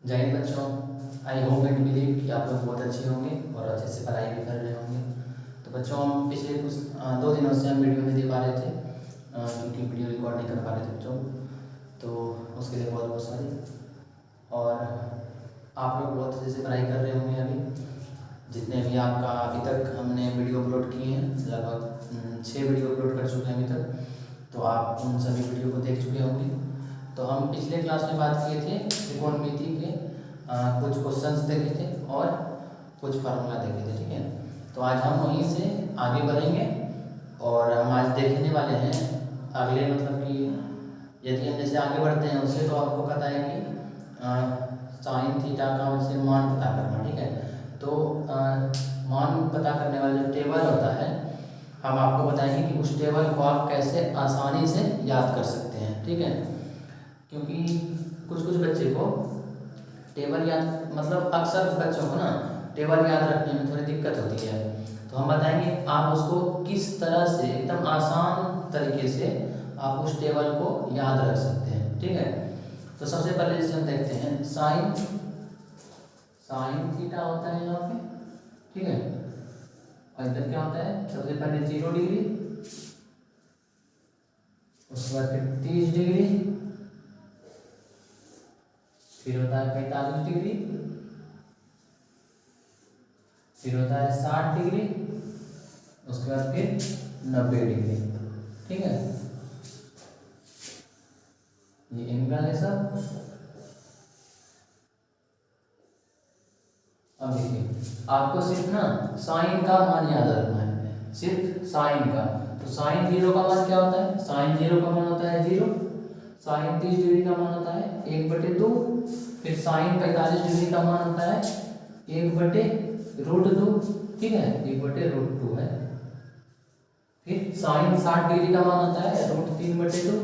जय हिंद बच्चों। I hope and believe कि आप लोग बहुत अच्छे होंगे और अच्छे से पढ़ाई भी कर रहे होंगे। तो बच्चों, हम पिछले कुछ 2 दिनों से हम वीडियो नहीं दे पा रहे थे क्योंकि वीडियो रिकॉर्ड नहीं कर पा रहे थे बच्चों, तो उसके लिए बहुत बहुत सॉरी। और आप लोग बहुत अच्छे से पढ़ाई कर रहे होंगे। अभी जितने भी आपका अभी तक हमने वीडियो अपलोड किए हैं, लगभग 6 वीडियो अपलोड कर चुके हैं अभी तक, तो आप उन सभी वीडियो को देख चुके होंगे। तो हम पिछले क्लास में बात किए थे त्रिकोणमिति के कुछ क्वेश्चंस देखे थे और कुछ फार्मूला देखे थे, ठीक है। तो आज हम वहीं से आगे बढ़ेंगे और हम आज देखने वाले हैं अगले, मतलब कि यदि हम जैसे आगे बढ़ते हैं उससे, तो आपको पता है कि साइन थीटा का वैसे मान पता करना, ठीक है। तो मान पता करने वाला जो टेबल होता है, हम आपको बताएंगे कि उस टेबल को आप कैसे आसानी से याद कर सकते हैं, ठीक है। क्योंकि कुछ कुछ बच्चे को टेबल याद, मतलब अक्सर बच्चों को ना टेबल याद रखने में थोड़ी दिक्कत होती है। तो हम बताएंगे आप उसको किस तरह से एकदम आसान तरीके से आप उस टेबल को याद रख सकते हैं, ठीक है। तो सबसे पहले जैसे हम देखते हैं साइन थीटा होता है यहाँ पे, ठीक है। और इधर क्या होता है, सबसे पहले 0 डिग्री, उसके बाद फिर 30 डिग्री, फिर होता है 45 डिग्री, फिर होता है 60 डिग्री, उसके बाद फिर 90 डिग्री, ठीक है। ये एंगल है सब। अब देखिए, आपको सिर्फ ना साइन का मान याद रखना है, सिर्फ साइन का। तो साइन 0 का मान क्या होता है, साइन 0 का मान होता है 0। साइन 30 डिग्री का मान होता है 1/2। फिर साइन 45 डिग्री का मान होता है 1/√2, ठीक है, 1/√2 है। फिर साइन 60 डिग्री का मान होता है √3/2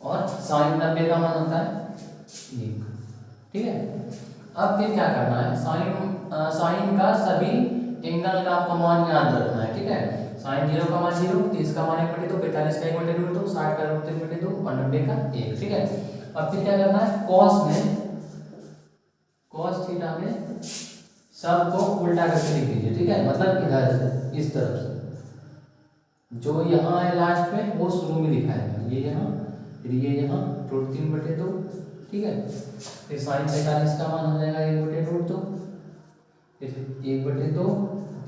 और साइन 90 का मान होता है 1, ठीक है। अब फिर क्या करना है, साइन का सभी एंगल का आपको मान याद रखना है, ठीक है। साइन 0 का मान 0, 30 का मान 1/2, 45 का 1/√2, 60 का √3/2 और 90 का 1, ठीक है। अब फिर क्या करना है, cos थीटा में सबको उल्टा करके लिख दीजिए, ठीक है। मतलब इधर से इस तरफ से जो यहाँ है लास्ट में वो शुरू में लिखा है, ये यहाँ, फिर ये यहाँ √3/2, ठीक है। फिर साइन 45 का मान हो जाएगा 1/√2, फिर 1/2,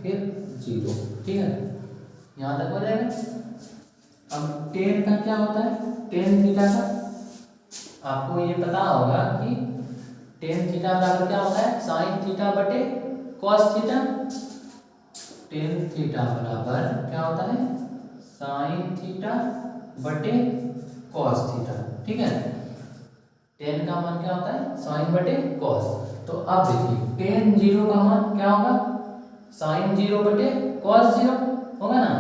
फिर 0, ठीक है। यहाँ तक हो जाएगा। अब टेन का क्या होता है, टेन थीटा का आपको ये पता होगा कि टेन थीटा बराबर क्या होता है, साइन थीटा बटे कॉस थीटा। टेन थीटा बराबर क्या होता है, साइन थीटा बटे कॉस थीटा, ठीक है। टेन का मान क्या होता है, साइन बटे कॉस। तो अब देखिए टेन 0 का मान क्या होगा, साइन 0 बटे कॉस 0 होगा ना।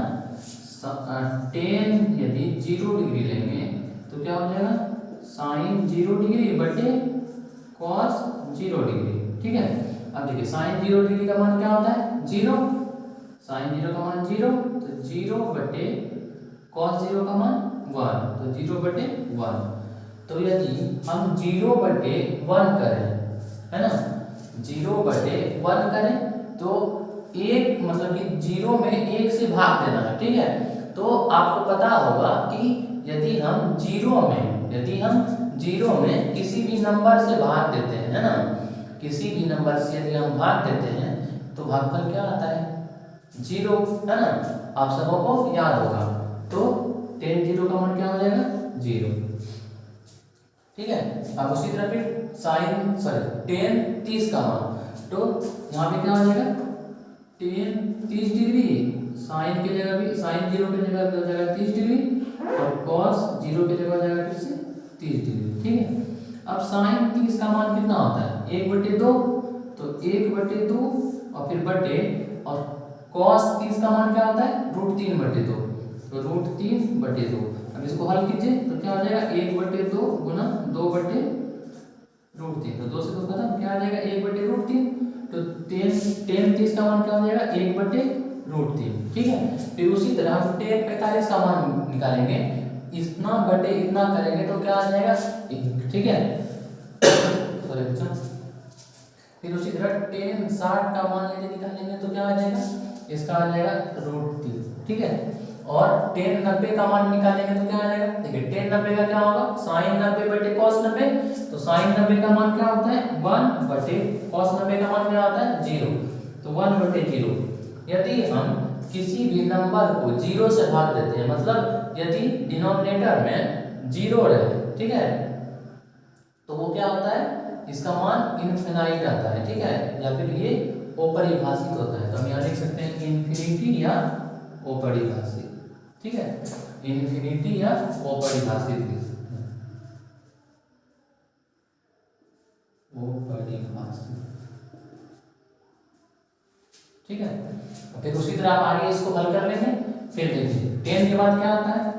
टेन यदि 0 डिग्री लेंगे तो क्या हो जाएगा, साइन 0 डिग्री बटे कॉस 0 डिग्री, ठीक है। अब देखिए साइन 0 डिग्री का मान क्या होता है 0, साइन 0 का मान 0, तो 0 बटे कॉस 0 का मान 1, तो 0/1। तो यदि हम 0/1 करें, है ना, 0/1 करें तो एक, मतलब कि 0 में 1 से भाग देना है, ठीक है। तो आपको पता होगा कि यदि हम 0 में किसी भी नंबर से भाग देते हैं, है ना, किसी भी नंबर से यदि हम भाग देते हैं तो भागफल क्या आता है 0, है ना। आप सबों को याद होगा। तो टेन 0 का मान क्या हो जाएगा 0, ठीक है। अब उसी तरह फिर टेन 30 का मान, तो यहाँ पे क्या हो जाएगा, टेन 30 डिग्री, साइन की जगह भी, साइन 0 की जगह पे हो जाएगा 30 डिग्री और कॉस 0 की जगह हो जाएगा फिर से 30 डिग्री, ठीक है। अब साइन 30 का मान कितना होता है 1/2, तो 1/2 और फिर बटे, और कॉस 30 का मान क्या होता है √3/2, तो √3/2। अब इसको हल कीजिए तो क्या हो जाएगा 1/2 गुना 2/√3, तो 2 से 2 खत्म, क्या आ जाएगा 1/√3। तो टेन 30 का मान क्या हो जाएगा 1/√3, ठीक है। फिर उसी तरह हम टेन 45 का मान निकालेंगे, इतना बटे इतना करेंगे तो क्या आ जाएगा 1, ठीक है। सॉरी बच्चों, फिर उसी तरह टेन 60 का मान यदि निकालेंगे तो क्या आ जाएगा, इसका आ जाएगा √3, ठीक है। और टेन 90 का मान निकालेंगे तो क्या आ जाएगा, देखिए टेन 90 का क्या होगा, साइन 90 बटे कॉस 90, तो साइन 90 का मान क्या होता है 1 बटे कॉस 90 का मान क्या होता है 0, तो 1 बटे 0। यदि हम किसी भी नंबर को 0 से भाग देते हैं, मतलब यदि डिनोमिनेटर में 0 रहे, ठीक है, तो वो क्या होता है, इसका मान इनफिनाइट आता है, ठीक है, या फिर ये अपरिभाषित होता है। तो हम यहाँ लिख सकते हैं इन्फिनिटी या अपरिभाषित, ठीक है, इन्फिनिटी या अपरिभाषित लिख सकते हैं, अपरिभाषित, ठीक है। फिर उसी तरह आप आगे इसको हल कर लेंगे। फिर देखिए 10 के बाद क्या आता है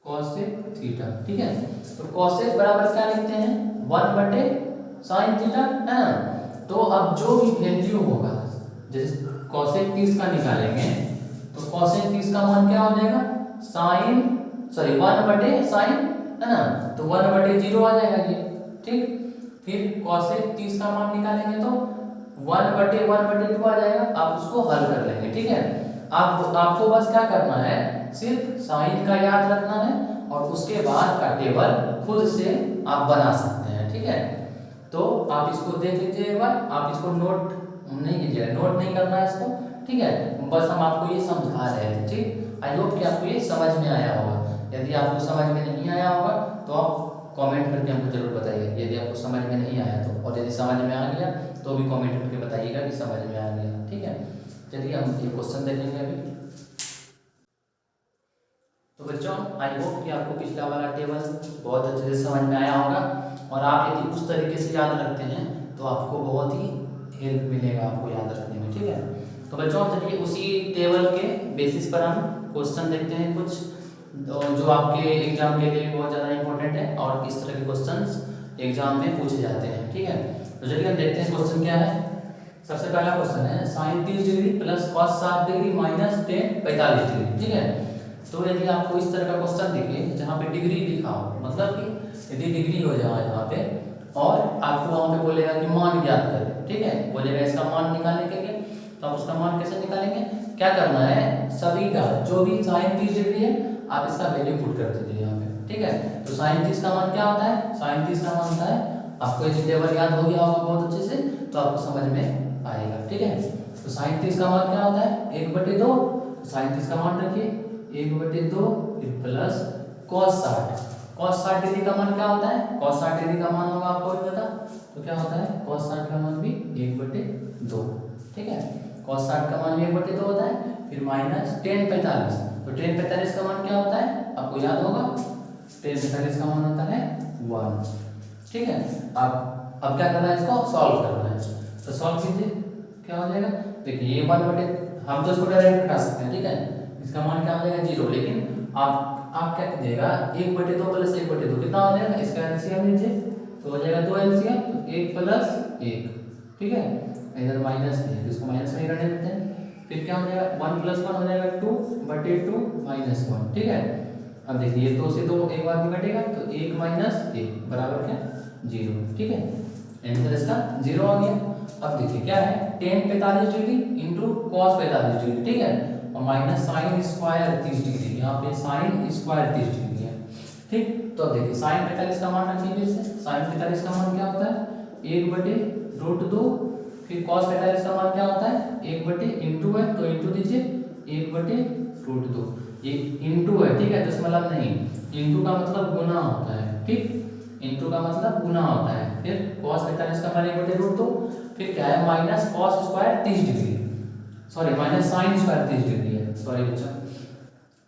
कॉसेक थीटा, ठीक है। तो कॉसेक बराबर क्या लिखते हैं 1 बटे साइन थीटा, है ना। तो अब जो भी वैल्यू होगा, जैसे कॉसेक 30 का निकालेंगे तो कॉसेक 30 का मान क्या हो जाएगा 1 बटे साइन, है ना, तो 1 बटे 0 आ जाएगा ये, ठीक। फिर कॉसेक 30 का मान निकालेंगे तो 1 बटे 2 आ जाएगा। आप उसको हल कर लेंगे, ठीक है। आपको बस क्या करना है, सिर्फ साइन का याद रखना है और उसके बाद का टेबल खुद से आप बना सकते हैं, ठीक है। तो आप इसको देख लीजिए एक बार, आप इसको नोट नहीं कीजिएगा, नोट नहीं करना है इसको, ठीक है। बस हम आपको ये समझा रहे थे, ठीक। आई होप कि आपको ये समझ में आया होगा। यदि आपको समझ में नहीं आया होगा तो आप कमेंट करके हमको जरूर बताइए, यदि आपको समझ में नहीं आया तो, और यदि समझ में आ गया तो भी कमेंट करके बताइएगा कि समझ में आ गया, ठीक है। चलिए हम ये क्वेश्चन देखेंगे अभी। तो बच्चों आई होप कि आपको पिछला वाला टेबल बहुत अच्छे से समझ में आया होगा, और आप यदि उस तरीके से याद रखते हैं तो आपको बहुत ही हेल्प मिलेगा आपको याद रखने में, ठीक है। तो बच्चों चलिए उसी टेबल के बेसिस पर हम क्वेश्चन देखते हैं कुछ जो आपके एग्जाम के लिए बहुत ज़्यादा इंपॉर्टेंट है, और इस तरह के क्वेश्चंस एग्जाम में पूछे जाते हैं, ठीक है। तो चलिए हम देखते हैं क्वेश्चन क्या है। सबसे पहला क्वेश्चन है sine 30 degree plus cos 60 degree minus ten 45 degree, ठीक है। तो यदि आपको इस तरह का क्वेश्चन दिखे जहाँ पे डिग्री लिखा हो, मतलब कि यदि डिग्री हो जाए यहाँ पे और आपको वहाँ पे बोलेगा कि मान ज्ञात करें, ठीक है, बोलेगा इसका मान निकालने के लिए, तो आप उसका मान कैसे निकालेंगे, क्या करना है, सभी का जो भी साइन 30 डिग्री है आप इसका वैल्यू पुट कर दीजिए यहाँ पे, ठीक है। तो साइन 30 का मान क्या होता है, साइन 30 का मान होता है, आपको यदि टेबल याद हो गया होगा बहुत अच्छे से तो आपको समझ में आएगा, ठीक है। तो साइन 30 का मान क्या होता है 1/2, साइन 30 का मान रखिए 1/2 फिर प्लस कॉस 60 डिग्री का मान क्या होता है, कॉस 60 डिग्री का मान होगा आपको भी पता, तो क्या होता है कॉस 60 का मान भी 1/2, ठीक है। कॉस 60 का मान भी 1/2 होता है। फिर माइनस टेन 45, तो टेन 45 का मान क्या होता है आपको याद होगा, टेन 45 का मान होता है 1, ठीक है। अब क्या करना है, इसको सॉल्व करना है, तो सॉल्व कीजिए क्या हो जाएगा, देखिए ये 1/, हम तो इसको डायरेक्ट हटा सकते हैं, ठीक है, इसका मान क्या हो जाएगा 0, लेकिन आप क्या कीजिएगा 1/2 प्लस 1/2 कितना हो जाएगा, इसका एलसीएम लीजिए तो हो जाएगा 2 एलसीएम, तो 1 + 1, ठीक है, इधर माइनस है तो इसको माइनस में ही रहने देते हैं। फिर क्या हो जाएगा 1 + 1 हो जाएगा 2/2 - 1, ठीक है। अब देखिए 2 से 2 एक बार में कटेगा तो 1 - 1 बराबर क्या 0, ठीक है, आंसर इसका 0 आ गया। अब देखिए क्या है ten 45 degree into cos 45 degree, ठीक है, और माइनस साइन स्क्वायर 30 डिग्री, यहाँ पे साइन स्क्वायर 30 डिग्री है, ठीक। तो अब देखिए साइन 45 का मान रखिए, फिर से साइन 45 का मान क्या होता है 1/√2, फिर कॉस 45 का मान क्या होता है 1 इंटू है तो इंटू दीजिए 1/√2, ये इंटू है, ठीक है, दशमलव नहीं, इंटू का मतलब गुना होता है, ठीक, इंटू का मतलब गुना होता है। फिर cos 45 का मान 1/√2, फिर क्या है minus cos square 30 degree, sorry minus sine square 30 degree है, सॉरी बच्चा,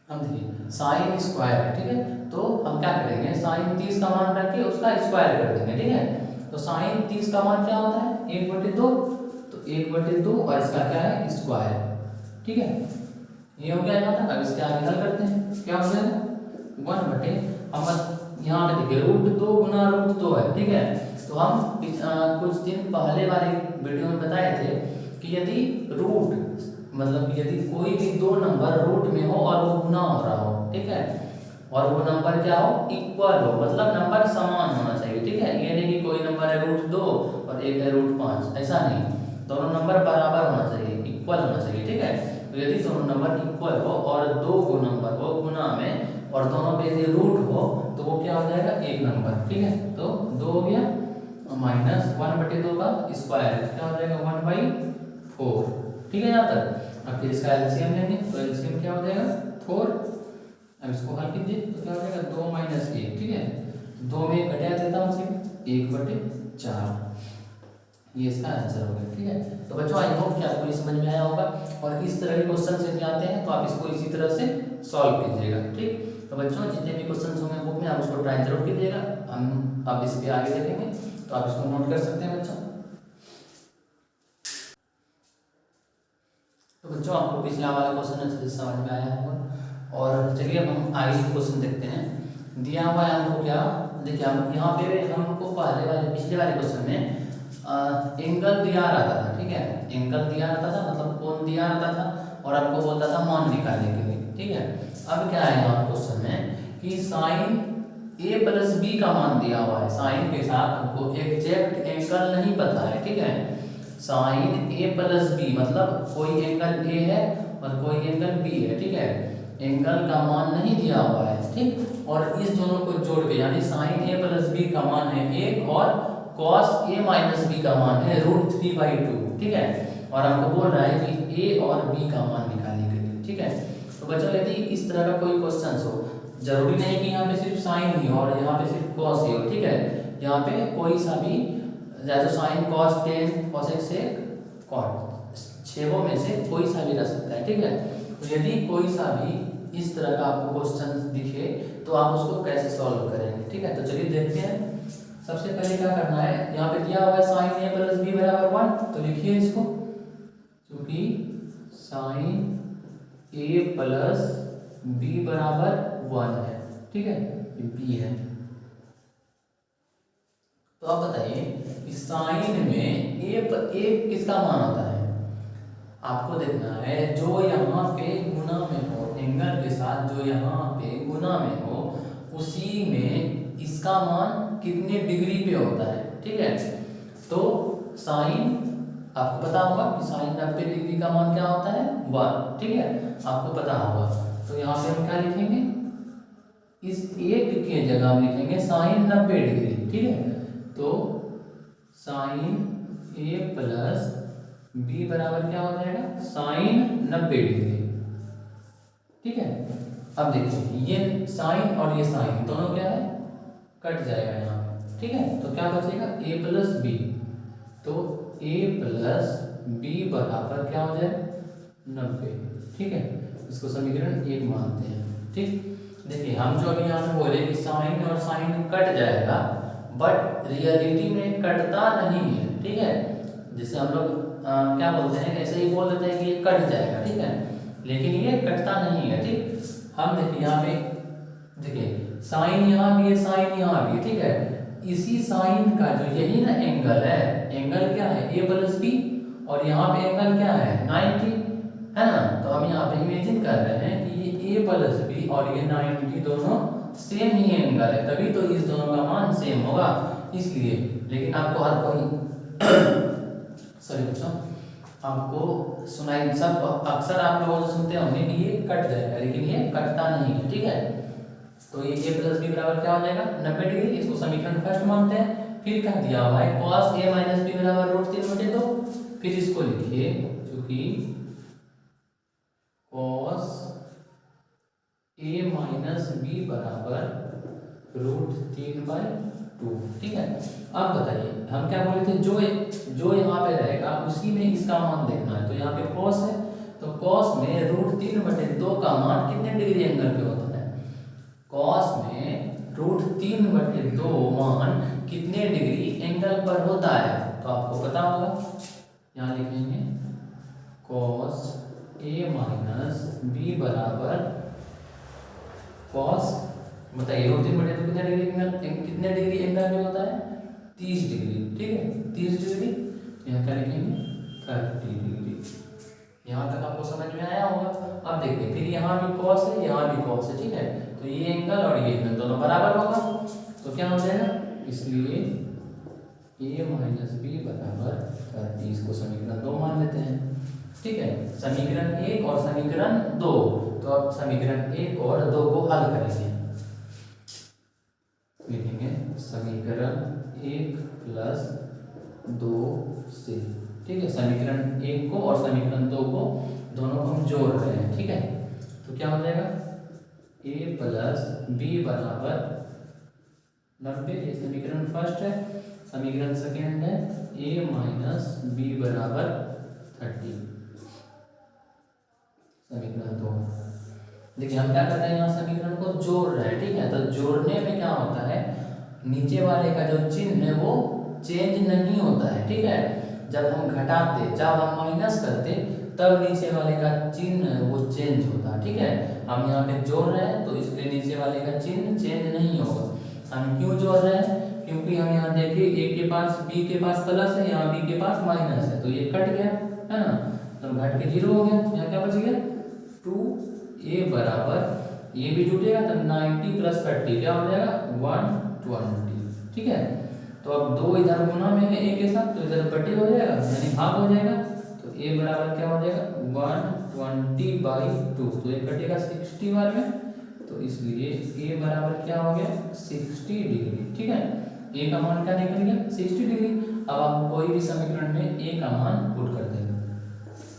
हम देखिए साइन स्क्वायर है, ठीक है, तो हम क्या करेंगे साइन 30 का मान रख के उसका स्क्वायर कर देंगे, ठीक है। तो साइन 30 का मान क्या होता है 1/2, तो 1/2 और इसका क्या है स्क्वायर, ठीक है, ये हो गया यहाँ तक। अब इसके आगे हल करते हैं, क्या हो जाएगा 1/, हम यहाँ पे देखिए √2 गुना √2 है, ठीक है। तो हम कुछ दिन पहले वाले वीडियो में बताए थे कि यदि रूट मतलब यदि कोई भी दो नंबर रूट में हो और वो गुना हो रहा हो, ठीक है, और वो नंबर क्या हो इक्वल हो, मतलब नंबर समान होना और एक है √5, ऐसा नहीं, दोनों नंबर बराबर होना चाहिए, इक्वल होना चाहिए, ठीक है। तो यदि दोनों नंबर इक्वल हो और दो गो नंबर हो गुना में और दोनों पे यदि रूट हो तो वो क्या हो जाएगा, एक नंबर, ठीक है। तो 2 हो गया -1/2 का स्क्वायर क्या हो जाएगा 1/4, ठीक है यहाँ तक। अब फिर इसका एलसीएम लेंगे तो एलसीएम क्या हो जाएगा 4। अब इसको हल कीजिए तो क्या हो जाएगा 2 - 1, ठीक है। 2 में घटा देता हूँ सिर्फ 1/4, ये इसका आंसर हो गया, ठीक है। तो बच्चों आई होप कि आपको ये समझ में आया होगा और इस तरह के क्वेश्चन यदि आते हैं तो आप इसको इसी तरह से सॉल्व कीजिएगा, ठीक। तो बच्चों जितने भी क्वेश्चन होंगे बुक में आप उसको ट्राई जरूर कीजिएगा, हम अब इस पे आगे देखेंगे तो आप इसको नोट कर सकते हैं बच्चों। तो बच्चों आपको पिछला वाला क्वेश्चन अच्छे से समझ में आया होगा और चलिए अब हम आगे क्वेश्चन देखते हैं। दिया हुआ है हमको क्या, देखिए हम यहाँ पे हमको पिछले वाले क्वेश्चन में एंगल दिया रहता था, ठीक है। एंगल दिया रहता था मतलब कोण दिया रहता था और आपको बोलता था मान निकालने के लिए, ठीक है। अब क्या है यहाँ क्वेश्चन में कि साइन a + b का मान दिया हुआ है, साइन के साथ हमको एग्जैक्ट एंगल नहीं पता है, ठीक है। साइन a + b मतलब कोई एंगल a है और कोई एंगल b है, ठीक है। एंगल का मान नहीं दिया हुआ है, ठीक। और इस दोनों को जोड़ के यानी साइन a + b का मान है 1 और cos a - b का मान है √3/2, ठीक है। और हमको बोल रहा है कि a और b का मान निकालने के लिए, ठीक है। तो बच्चों यदि इस तरह का कोई क्वेश्चन हो, जरूरी नहीं कि यहाँ पे सिर्फ साइन ही हो और यहाँ पे सिर्फ cos ही हो, ठीक है। यहाँ पे कोई सा भी या तो साइन cos 10 cos x से cot 6 में से कोई सा भी रह सकता है, ठीक है। तो यदि कोई सा भी इस तरह का आपको क्वेश्चन दिखे तो आप उसको कैसे सॉल्व करेंगे, ठीक है। तो चलिए देखते हैं। सबसे पहले क्या करना है, यहाँ पे दिया हुआ है साइन a + b = 1, तो लिखिए इसको, क्योंकि साइन a + b = 1 है, ठीक है, ये b है। तो आप बताइए कि साइन में a किसका मान होता है, आपको देखना है जो यहाँ पे गुना में हो, एंगल के साथ जो यहाँ पे गुना में हो उसी में इसका मान कितने डिग्री पे होता है, ठीक है। तो साइन आपको पता होगा कि साइन 90 डिग्री का मान क्या होता है 1, ठीक है, आपको पता होगा। तो यहाँ पे हम क्या लिखेंगे, इस एक के जगह हम लिखेंगे साइन 90 डिग्री, ठीक है। तो साइन a + b बराबर क्या हो जाएगा साइन 90 डिग्री, ठीक है। अब देखिए ये साइन और ये साइन दोनों क्या है कट जाएगा यहाँ पे, ठीक है। तो क्या बचेगा a + b, तो a + b बराबर क्या हो जाए 90, ठीक है। इसको समीकरण 1 मानते हैं, ठीक। देखिए हम जो अभी यहाँ पे बोले कि साइन और साइन कट जाएगा, बट रियलिटी में कटता नहीं है, ठीक है। जैसे हम लोग क्या बोलते हैं, ऐसे ही बोल देते हैं कि ये कट जाएगा, ठीक है, लेकिन ये कटता नहीं है, ठीक। हम देखिए यहाँ पे देखिए साइन यहाँ भी है साइन यहाँ भी है, ठीक है। इसी साइन का जो यही ना एंगल है, एंगल क्या है a + b और यहाँ पे एंगल क्या है 90, है ना। तो हम यहाँ पे इमेजिन कर रहे हैं कि ये a + b और ये 90 दोनों सेम ही एंगल है, तभी तो इस दोनों का मान सेम होगा, इसलिए। लेकिन आपको हर कोई सॉरी बच्चों, आपको सुनाई सब अक्सर आप लोग सुनते होंगे कि ये कट जाएगा, लेकिन ये कटता नहीं है, ठीक है। तो ये a + b बराबर क्या हो जाएगा 90 डिग्री, इसको समीकरण फर्स्ट मानते हैं। फिर क्या दिया हुआ है cos a - b = √3/2, फिर इसको लिखिए क्योंकि cos a - b = √3/2, ठीक है। अब बताइए हम क्या बोले थे, जो यहाँ पे रहेगा उसी में इसका मान देखना है। तो यहाँ पे cos है, तो cos में √3/2 का मान कितने डिग्री एंगल पे होता है, cos में √3/2 मान कितने डिग्री एंगल पर होता है, तो आपको पता होगा। यहाँ लिखेंगे cos a - b बराबर cos, बताइए √3/2 कितने डिग्री एंगल में होता है 30 डिग्री, ठीक है, 30 डिग्री। यहाँ क्या लिखेंगे 30 डिग्री। यहाँ तक आपको समझ में आया होगा। अब देखिए फिर यहाँ भी cos है यहाँ भी cos है, ठीक है। तो ये एंगल और ये एंगल दोनों बराबर होगा, तो क्या हो जाएगा, इसलिए ए माइनस बी बराबर 30। इसको समीकरण 2 मान लेते हैं। ठीक है, समीकरण 1 और समीकरण 2। तो अब समीकरण 1 और 2 को हल करेंगे। लिखेंगे समीकरण 1 प्लस 2 से। ठीक है, समीकरण 1 को और समीकरण 2 को दोनों को हम जोड़ रहे हैं। ठीक है, तो क्या हो जाएगा, ए प्लस बी बराबर 90। ये समीकरण फर्स्ट है। समीकरण सेकेंड है ए माइनस बी बराबर 30। समीकरण 2। देखिए हम क्या कर रहे हैं, यहाँ समीकरण को जोड़ रहे हैं। ठीक है, तो जोड़ने में क्या होता है, नीचे वाले का जो चिन्ह है वो चेंज नहीं होता है। ठीक है, जब हम घटाते, जब हम माइनस करते, तब नीचे वाले का चिन्ह वो चेंज होता है। ठीक है, हम यहाँ पे जोड़ रहे हैं तो इसलिए नीचे वाले का चिन्ह चेंज नहीं होगा। हम क्यों जोड़ रहे हैं, क्योंकि हम यहाँ देखिए ए के पास बी के पास प्लस है, यहाँ बी के पास माइनस है, तो ये कट गया है ना, तो घट के 0 हो गया। यहाँ क्या बच गया, 2a बराबर, ये भी जुटेगा तो 90 प्लस 30 क्या हो जाएगा 120। ठीक है, तो अब 2 इधर गुना में है a के साथ, तो इधर बटे हो जाएगा यानी भाग हो जाएगा। तो a बराबर क्या हो जाएगा 120/2। तो ये कटेगा 60 बार में, तो इसलिए a बराबर क्या हो गया 60 डिग्री। ठीक है, a का मान क्या निकल गया 60 डिग्री। अब आप कोई भी समीकरण में a का मान पुट कर देंगे,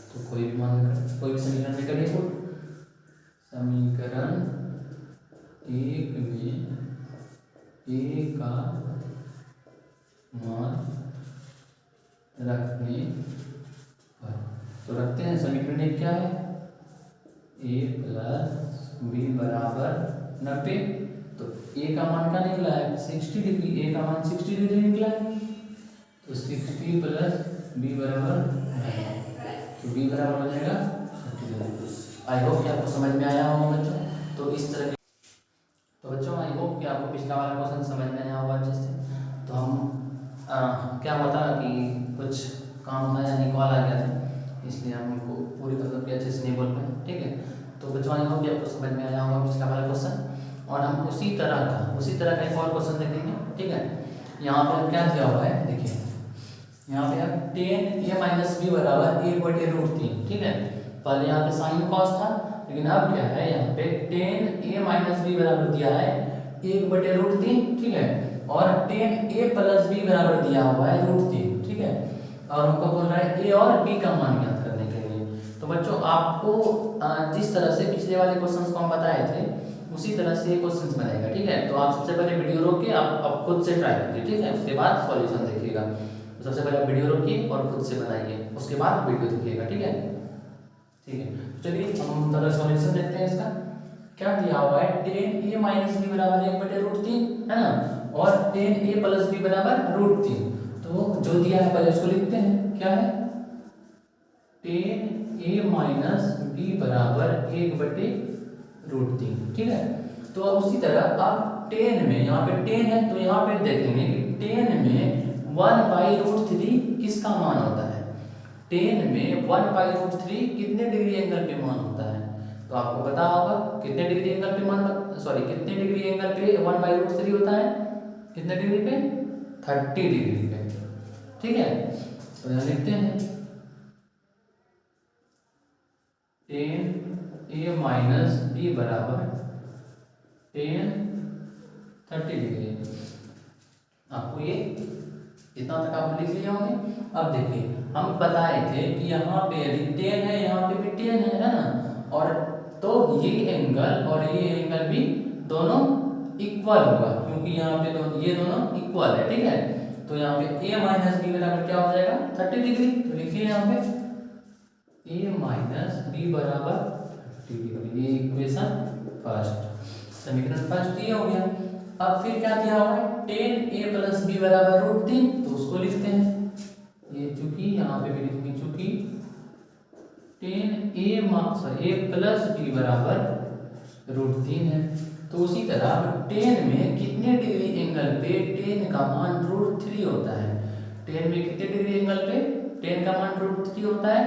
तो कोई भी समीकरण में करिए पुट। समीकरण 1 में a का मान रखने पर, तो रखते हैं। समीकरण 1 क्या है, a प्लस बी बराबर 90। तो a का मान क्या निकला है 60 डिग्री, a का मान 60 डिग्री निकला है, तो 60 प्लस बी बराबर, तो बी बराबर हो जाएगा 30 डिग्री। आई होप कि आपको समझ में आया होगा बच्चों। तो इस तरह, तो बच्चों आई होप कि आपको पिछला वाला क्वेश्चन समझ में आया होगा अच्छे से। तो हम क्या हुआ था कि कुछ काम था यानी कॉल आ गया था, इसलिए हम उनको पूरी मतलब कि अच्छे से नहीं बोल पाए। ठीक है, तो बच्चों आई होप कि आपको समझ में आया होगा पिछला वाला क्वेश्चन। और हम उसी तरह का एक और क्वेश्चन देखेंगे। ठीक है, यहाँ पे क्या दिया हुआ है, देखिए यहाँ पे अब 10a माइनस बी बराबर 1/√3। ठीक है, पहले यहाँ पे साइन कॉस था, लेकिन अब क्या है यहाँ पे 10a माइनस बी बराबर दिया है 1/√3। ठीक है, और 10a प्लस बी बराबर दिया हुआ है √3। ठीक है, और हमको बोल रहा है a और b का मान ज्ञात करने के लिए। तो बच्चों आपको जिस तरह से पिछले वाले क्वेश्चंस को हम बताए थे उसी तरह से क्वेश्चंस बनेगा। ठीक है, तो आप सबसे पहले वीडियो रोक के आप खुद से ट्राई कीजिए। ठीक है, उसके बाद सॉल्यूशन देखिएगा। तो सबसे पहले वीडियो रोकिए और खुद से बनाइए, उसके बाद वीडियो देखिएगा। ठीक है, ठीक है, चलिए हम तरह सॉल्यूशन देखते हैं इसका। क्या दिया हुआ है 10a माइनस बी बराबर 1/√3 है ना, और 10a प्लस बी बराबर √3। तो जो दिया है पहले उसको लिखते हैं, क्या है 10a माइनस बी बराबर 1/√3। ठीक है, तो अब उसी तरह आप 10 में, यहाँ पे 10 है तो यहाँ पे देखेंगे कि 10 में 1/√3 किसका मान होता है। 10 में 1/√3 कितने डिग्री एंगल पे मान होता है, तो आपको पता होगा कितने डिग्री एंगल पे कितने डिग्री एंगल पे 1/√3 होता है, कितने डिग्री पे 30 डिग्री पे। ठीक है, तो यहाँ लिखते हैं 10a माइनस बी बराबर 30 डिग्री। आपको ये इतना तक आप लिख लिए होंगे। अब देखिए हम बताए थे कि यहाँ पे यदि 10 है, यहाँ पे भी 10 है ना, और तो ये एंगल और ये एंगल भी दोनों इक्वल होगा, क्योंकि यहाँ पे ये दोनों इक्वल है। ठीक है, तो यहाँ पे a माइनस बी बराबर क्या हो जाएगा 30 डिग्री। तो लिखिए यहाँ पे a माइनस बी बराबर 30 डिग्री, ये इक्वेशन फर्स्ट, समीकरण फर्स्ट ये हो गया। अब फिर क्या दिया हुआ है 10a प्लस बी बराबर √3, तो उसको लिखते हैं। ये चूंकि यहाँ पे भी लिखेंगे, चूंकि 10a प्लस बी बराबर √3 है, तो उसी तरह 10 में कितने डिग्री एंगल पे 10 का मान √3 होता है। 10 में कितने डिग्री एंगल पे 10 का मान √3 होता है,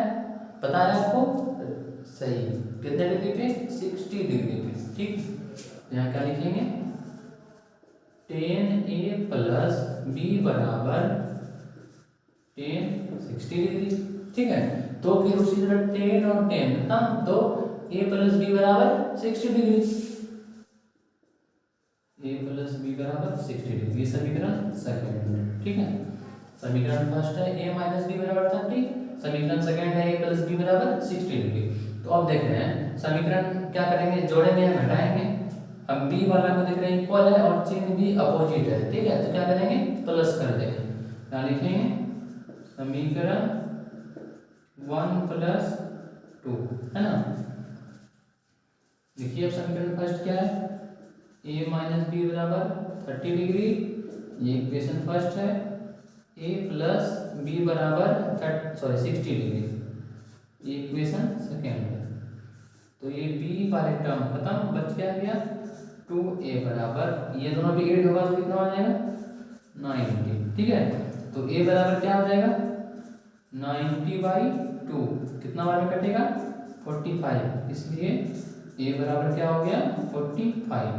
पता है आपको, सही, कितने डिग्री पे 60 डिग्री पे। ठीक, यहाँ क्या लिखेंगे 10a प्लस बी बराबर tan 60 डिग्री, ठीक है। तो फिर उसी तरह tan और tan कितना, तो a प्लस बी बराबर 60 डिग्री, a प्लस बी बराबर 60 डिग्री, ये समीकरण सेकंड, ठीक है। समीकरण फर्स्ट है a माइनस बी बराबर 30, समीकरण सेकंड है a प्लस बी बराबर 60 डिग्री। तो अब देख रहे हैं समीकरण क्या करेंगे, जोड़ेंगे या घटाएंगे। अब b वाला को देख रहे हैं इक्वल है और चिन्ह भी अपोजिट है, ठीक है। तो क्या करेंगे, प्लस कर देंगे, क्या लिखेंगे, समीकरण 1 प्लस 2, है ना। देखिए अब समीकरण फर्स्ट क्या है, a माइनस बी बराबर 30 डिग्री, ये इक्वेशन फर्स्ट है। a प्लस बी बराबर 60 डिग्री, ये इक्वेशन सेकेंड है। तो ये b वाले टर्म खत्म, बच क्या गया 2a बराबर, ये दोनों भी 8 होगा तो कितना हो जाएगा 90, ठीक है। तो a बराबर क्या हो जाएगा 90/2, कितना बार में कटेगा 45, इसलिए a बराबर क्या हो गया 45।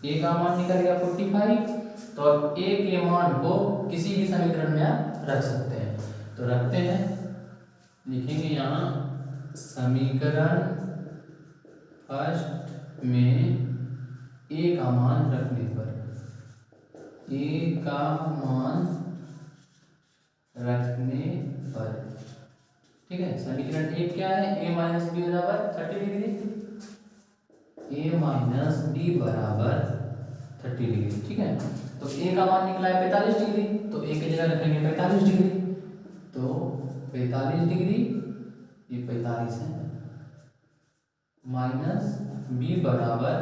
a का मान निकल गया 45, तो अब a के मान को किसी भी समीकरण में आप रख सकते हैं। तो रखते हैं, लिखेंगे यहाँ समीकरण फर्स्ट में a का मान रखने पर, a का मान रखने पर, ठीक है। समीकरण एक क्या है, a माइनस बी बराबर 30 डिग्री, a माइनस बी बराबर 30 डिग्री, ठीक है। तो a का मान निकला है 45 डिग्री, तो a की जगह रखेंगे 45 डिग्री, तो 45 डिग्री, ये 45 है, माइनस b बराबर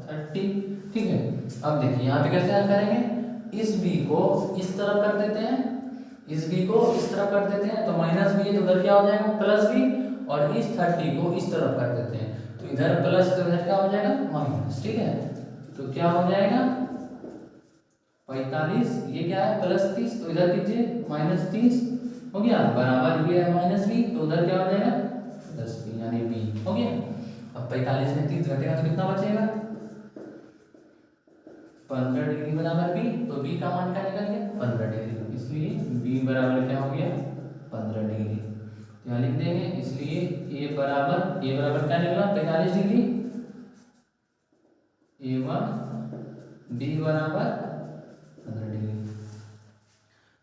30, ठीक है। अब देखिए यहाँ पे कैसे हल करेंगे, इस b को इस तरफ कर देते हैं, इस b को इस तरफ कर देते हैं, तो माइनस b है तो उधर क्या हो जाएगा प्लस b, और इस 30 को इस तरफ कर देते हैं, तो इधर प्लस तो इधर क्या हो जाएगा माइनस, ठीक है। तो क्या हो जाएगा 45, ये क्या है प्लस 30, तो इधर कीजिए माइनस 30 हो गया, बराबर ये है माइनस b, तो उधर क्या हो जाएगा प्लस b, यानी b हो गया। अब 45 में 30 घटेगा तो कितना बचेगा 15 डिग्री बराबर b, तो b का मान क्या निकल गया 15 डिग्री, इसलिए b बराबर क्या हो गया 15 डिग्री, यहाँ लिख देंगे। इसलिए a बराबर क्या निकला 45 डिग्री, a1, b बराबर 15 डिग्री।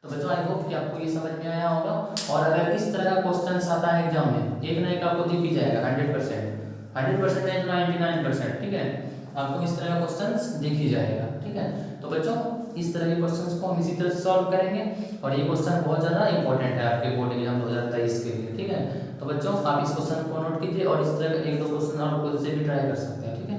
तो बच्चों आई होप कि आपको ये समझ में आया होगा, और अगर इस तरह का क्वेश्चन आता है एग्जाम में, एक ना एक आपको दिख ही जाएगा 100%, 100% 99%, ठीक है। आपको इस तरह का क्वेश्चन दिख ही जाएगा, ठीक है। तो बच्चों इस तरह के क्वेश्चंस को हम इसी तरह से सॉल्व करेंगे, और ये क्वेश्चन बहुत ज़्यादा इंपॉर्टेंट है आपके बोर्ड एग्जाम 2023 के लिए, ठीक है। तो बच्चों आप इस क्वेश्चन को नोट कीजिए, और इस तरह का एक दो क्वेश्चन आप खुद से भी ट्राई कर सकते हैं, ठीक है।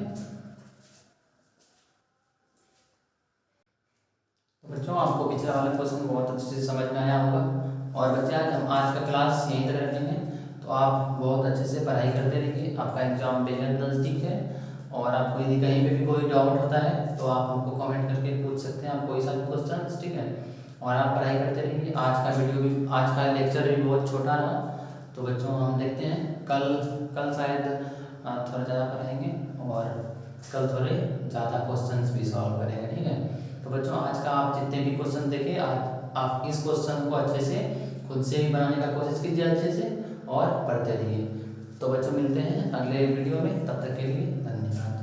तो बच्चों आपको पिछला वाला क्वेश्चन बहुत अच्छे से समझ में आया होगा, और बच्चे आज का क्लास यहीं तक रखेंगे, तो आप बहुत अच्छे से पढ़ाई करते रहिए, आपका एग्जाम बेहद नज़दीक है। और आपको यदि कहीं पे भी कोई डाउट होता है तो आप हमको कमेंट करके पूछ सकते हैं, आप कोई सा भी क्वेश्चन, ठीक है। और आप पढ़ाई करते रहिए। आज का लेक्चर भी बहुत छोटा रहा, तो बच्चों हम देखते हैं कल शायद थोड़ा ज़्यादा पढ़ाएंगे, और कल थोड़े ज़्यादा क्वेश्चंस भी सॉल्व करेंगे, ठीक है। तो बच्चों आज का आप जितने भी क्वेश्चन देखे, आप इस क्वेश्चन को अच्छे से खुद से भी बनाने का कोशिश कीजिए अच्छे से, और पढ़ते रहिए। तो बच्चों मिलते हैं अगले वीडियो में, तब तक के लिए धन्यवाद।